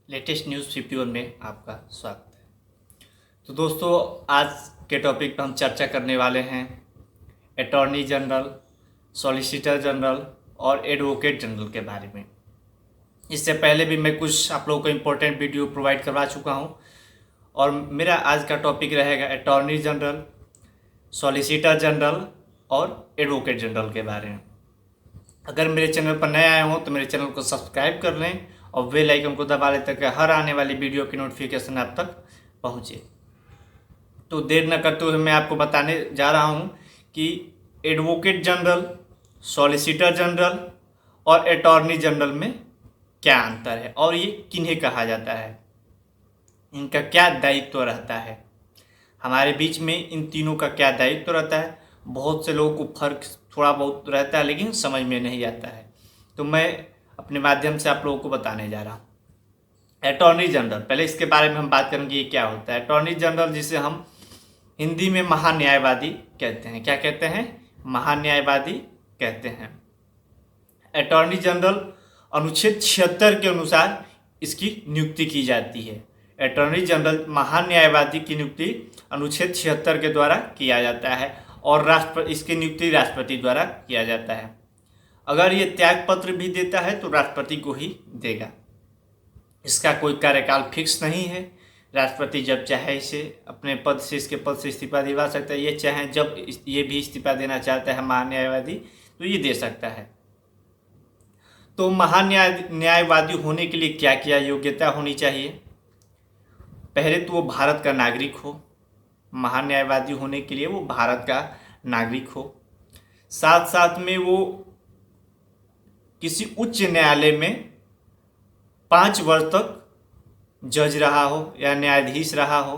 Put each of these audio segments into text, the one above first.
Latest news 51 में आपका स्वागत है। तो दोस्तों, आज के टॉपिक पर हम चर्चा करने वाले हैं अटॉर्नी जनरल, सॉलिसिटर जनरल और एडवोकेट जनरल के बारे में। इससे पहले भी मैं कुछ आप लोगों को इम्पोर्टेंट वीडियो प्रोवाइड करवा चुका हूं और मेरा आज का टॉपिक रहेगा अटॉर्नी जनरल, सॉलिसिटर जनरल और एडवोकेट जनरल के बारे में। अगर मेरे चैनल पर नए आए हों तो मेरे चैनल को सब्सक्राइब कर लें और बेल आइकन को दबा लें ताकि हर आने वाली वीडियो की नोटिफिकेशन आप तक पहुंचे। तो देर न करते हुए मैं आपको बताने जा रहा हूं कि एडवोकेट जनरल, सॉलिसिटर जनरल और अटॉर्नी जनरल में क्या अंतर है और ये किन्हें कहा जाता है, इनका क्या दायित्व रहता है, हमारे बीच में इन तीनों का क्या दायित्व रहता है। बहुत से लोगों को फर्क थोड़ा बहुत रहता है लेकिन समझ में नहीं आता है, तो मैं अपने माध्यम से आप लोगों को बताने जा रहा हूँ। अटॉर्नी जनरल, पहले इसके बारे में हम बात करेंगे ये क्या होता है। अटॉर्नी जनरल, जिसे हम हिंदी में महान्यायवादी कहते हैं। क्या कहते हैं? महान्यायवादी कहते हैं। अटॉर्नी जनरल अनुच्छेद 76 के अनुसार इसकी नियुक्ति की जाती है। अटॉर्नी जनरल महान्यायवादी की नियुक्ति अनुच्छेद 76 के द्वारा किया जाता है और इसकी नियुक्ति राष्ट्रपति द्वारा किया जाता है। अगर ये त्याग पत्र भी देता है तो राष्ट्रपति को ही देगा। इसका कोई कार्यकाल फिक्स नहीं है। राष्ट्रपति जब चाहे इसे अपने पद से, इसके पद से इस्तीफा दिलवा सकता है। ये चाहे जब ये भी इस्तीफा देना चाहता है महान्यायवादी तो ये दे सकता है। तो महान्यायवादी होने के लिए क्या क्या योग्यता होनी चाहिए? पहले तो वो भारत का नागरिक हो। महान्यायवादी होने के लिए वो भारत का नागरिक हो। साथ साथ में वो किसी उच्च न्यायालय में 5 वर्ष तक जज रहा हो या न्यायाधीश रहा हो,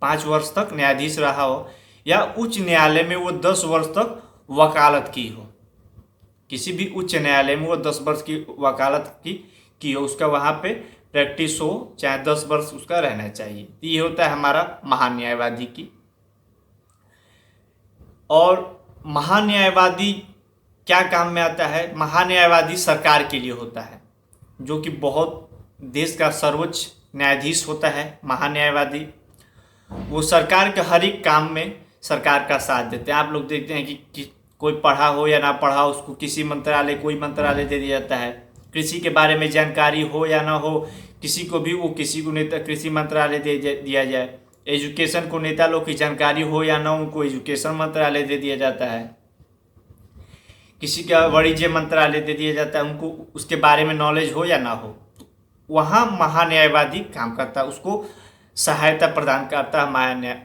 5 वर्ष तक न्यायाधीश रहा हो, या उच्च न्यायालय में वो 10 वर्ष तक वकालत की हो। किसी भी उच्च न्यायालय में वो 10 वर्ष की वकालत की हो, उसका वहाँ पे प्रैक्टिस हो, चाहे 10 वर्ष उसका रहना चाहिए। तो ये होता है हमारा महान्यायवादी की। और महान्यायवादी क्या काम में आता है? महान्यायवादी सरकार के लिए होता है, जो कि बहुत देश का सर्वोच्च न्यायाधीश होता है महान्यायवादी। वो सरकार के हर एक काम में सरकार का साथ देते हैं। आप लोग देखते हैं कि कोई पढ़ा हो या ना पढ़ा हो, उसको किसी मंत्रालय, कोई मंत्रालय दे दिया जाता है। कृषि के बारे में जानकारी हो या ना हो, किसी को भी, वो किसी को नेता कृषि मंत्रालय दे दिया जाए। एजुकेशन को नेता लोग की जानकारी हो या ना, उनको एजुकेशन मंत्रालय दे दिया जाता है। किसी का वाणिज्य मंत्रालय दे दिया जाता है, उनको उसके बारे में नॉलेज हो या ना हो। वहाँ महान्यायवादी काम करता है, उसको सहायता प्रदान करता है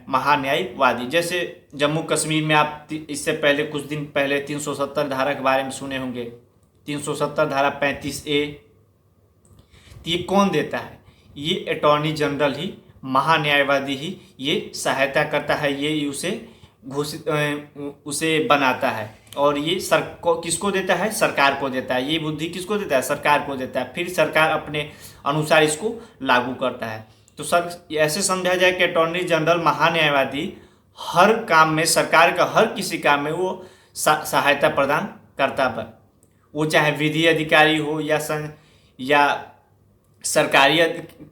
महान्यायवादी। जैसे जम्मू कश्मीर में आप इससे पहले कुछ दिन पहले 370 धारा के बारे में सुने होंगे। 370 धारा 35A, तो ये कौन देता है? ये अटॉर्नी जनरल ही, महान्यायवादी ही ये सहायता करता है, ये उसे बनाता है। और ये किसको देता है? सरकार को देता है। ये बुद्धि किसको देता है? सरकार को देता है। फिर सरकार अपने अनुसार इसको लागू करता है। तो ऐसे समझा जाए कि अटॉर्नी जनरल महान्यायवादी हर काम में, सरकार का हर किसी काम में वो सहायता प्रदान करता है। वो चाहे विधि अधिकारी हो या सरकारी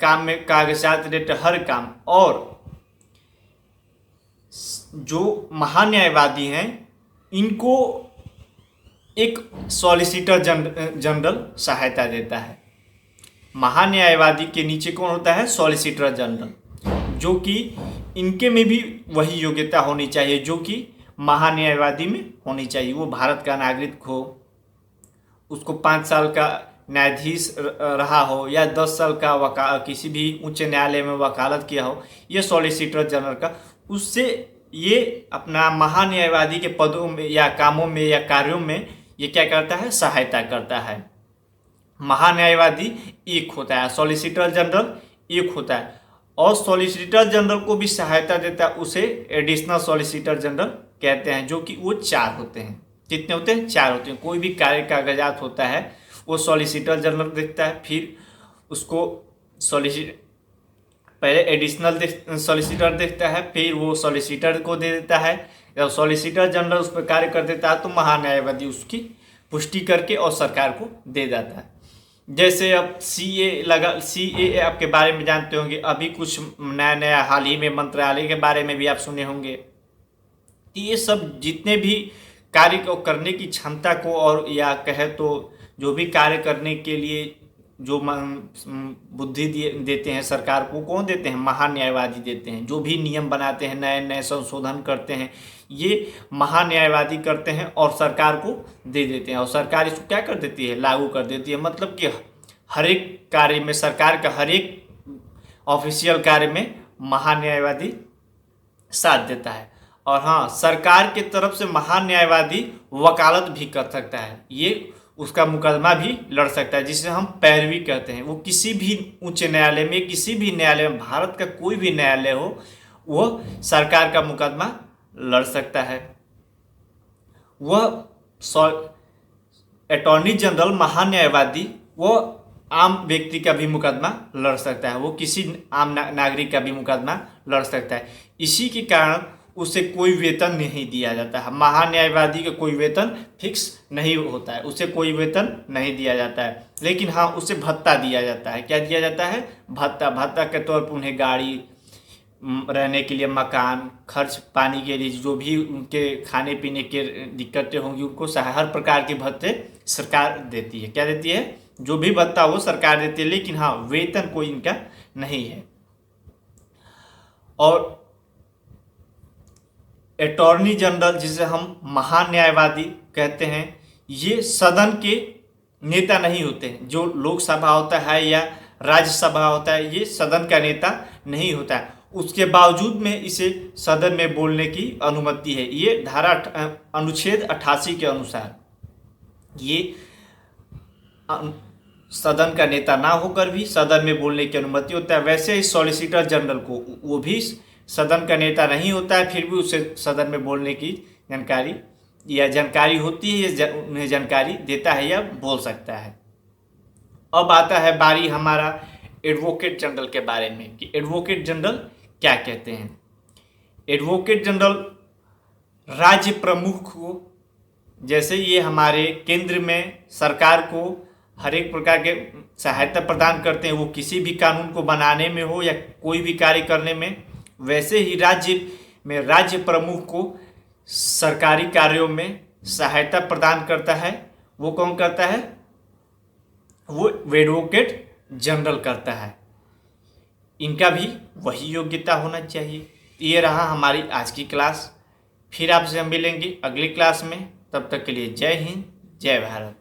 काम में कागजात रिलेटेड हर काम। और जो महान्यायवादी हैं इनको एक सॉलिसिटर जनरल सहायता देता है। महान्यायवादी के नीचे कौन होता है? सॉलिसिटर जनरल, जो कि इनके में भी वही योग्यता होनी चाहिए जो कि महान्यायवादी में होनी चाहिए। वो भारत का नागरिक हो, उसको 5 साल का न्यायाधीश रहा हो या 10 साल का किसी भी उच्च न्यायालय में वकालत किया हो। ये सॉलिसिटर जनरल का, उससे ये अपना महान्यायवादी के पदों में या कामों में या कार्यों में ये क्या करता है? सहायता करता है। महान्यायवादी एक होता है, सॉलिसिटर जनरल एक होता है। और सॉलिसिटर जनरल को भी सहायता देता है, उसे एडिशनल सॉलिसिटर जनरल कहते हैं, जो कि वो 4 होते हैं। कितने होते हैं? 4 होते हैं। कोई भी कार्य कागजात होता है वो सॉलिसिटर जनरल देखता है, फिर उसको पहले एडिशनल सॉलिसिटर देखता है, फिर वो सॉलिसिटर को दे देता है। जब सॉलिसिटर जनरल उस पर कार्य कर देता है तो महान्यायवादी उसकी पुष्टि करके और सरकार को दे जाता है। जैसे अब CA आपके बारे में जानते होंगे, अभी कुछ नया नया हाल ही में मंत्रालय के बारे में भी आप सुने होंगे। तो ये सब जितने भी कार्य को करने की क्षमता को, और या कहे तो जो भी कार्य करने के लिए जो बुद्धि देते हैं सरकार को, कौन देते हैं? महान्यायवादी देते हैं। जो भी नियम बनाते हैं, नए नए संशोधन करते हैं, ये महान्यायवादी करते हैं और सरकार को दे देते हैं, और सरकार इसको क्या कर देती है? लागू कर देती है। मतलब कि हर एक कार्य में, सरकार का हर एक ऑफिशियल कार्य में महान्यायवादी साथ देता है। और हाँ, सरकार की तरफ से महान्यायवादी वकालत भी कर सकता है, ये उसका मुकदमा भी लड़ सकता है, जिसे हम पैरवी कहते हैं। वो किसी भी उच्च न्यायालय में, किसी भी न्यायालय में, भारत का कोई भी न्यायालय हो, वो सरकार का मुकदमा लड़ सकता है। वह अटॉर्नी जनरल, महान्यायवादी, वो आम व्यक्ति का भी मुकदमा लड़ सकता है, वो किसी आम नागरिक का भी मुकदमा लड़ सकता है। इसी के कारण उसे कोई वेतन नहीं दिया जाता है। महान्यायवादी का कोई वेतन फिक्स नहीं होता है, उसे कोई वेतन नहीं दिया जाता है, लेकिन हाँ, उसे भत्ता दिया जाता है। क्या दिया जाता है? भत्ता। भत्ता के तौर पर उन्हें गाड़ी, रहने के लिए मकान, खर्च पानी के लिए जो भी उनके खाने पीने के दिक्कतें होंगी, उनको हर प्रकार के भत्ते सरकार देती है। क्या देती है? जो भी भत्ता वो सरकार देती है, लेकिन हाँ, वेतन कोई इनका नहीं है। और अटॉर्नी जनरल, जिसे हम महान्यायवादी कहते हैं, ये सदन के नेता नहीं होते हैं। जो लोकसभा होता है या राज्यसभा होता है, ये सदन का नेता नहीं होता है। उसके बावजूद में इसे सदन में बोलने की अनुमति है। ये अनुच्छेद 88 के अनुसार ये सदन का नेता ना होकर भी सदन में बोलने की अनुमति होता है। वैसे ही सॉलिसिटर जनरल को, वो भी सदन का नेता नहीं होता है, फिर भी उसे सदन में बोलने की जानकारी होती है, या उन्हें जानकारी देता है या बोल सकता है। अब आता है बारी हमारा एडवोकेट जनरल के बारे में, कि एडवोकेट जनरल क्या कहते हैं। एडवोकेट जनरल राज्य प्रमुख को, जैसे ये हमारे केंद्र में सरकार को हर एक प्रकार के सहायता प्रदान करते हैं, वो किसी भी कानून को बनाने में हो या कोई भी कार्य करने में, वैसे ही राज्य में राज्य प्रमुख को सरकारी कार्यों में सहायता प्रदान करता है। वो कौन करता है? वो एडवोकेट जनरल करता है। इनका भी वही योग्यता होना चाहिए। ये रहा हमारी आज की क्लास। फिर आपसे हम मिलेंगे अगली क्लास में। तब तक के लिए जय हिंद, जय भारत।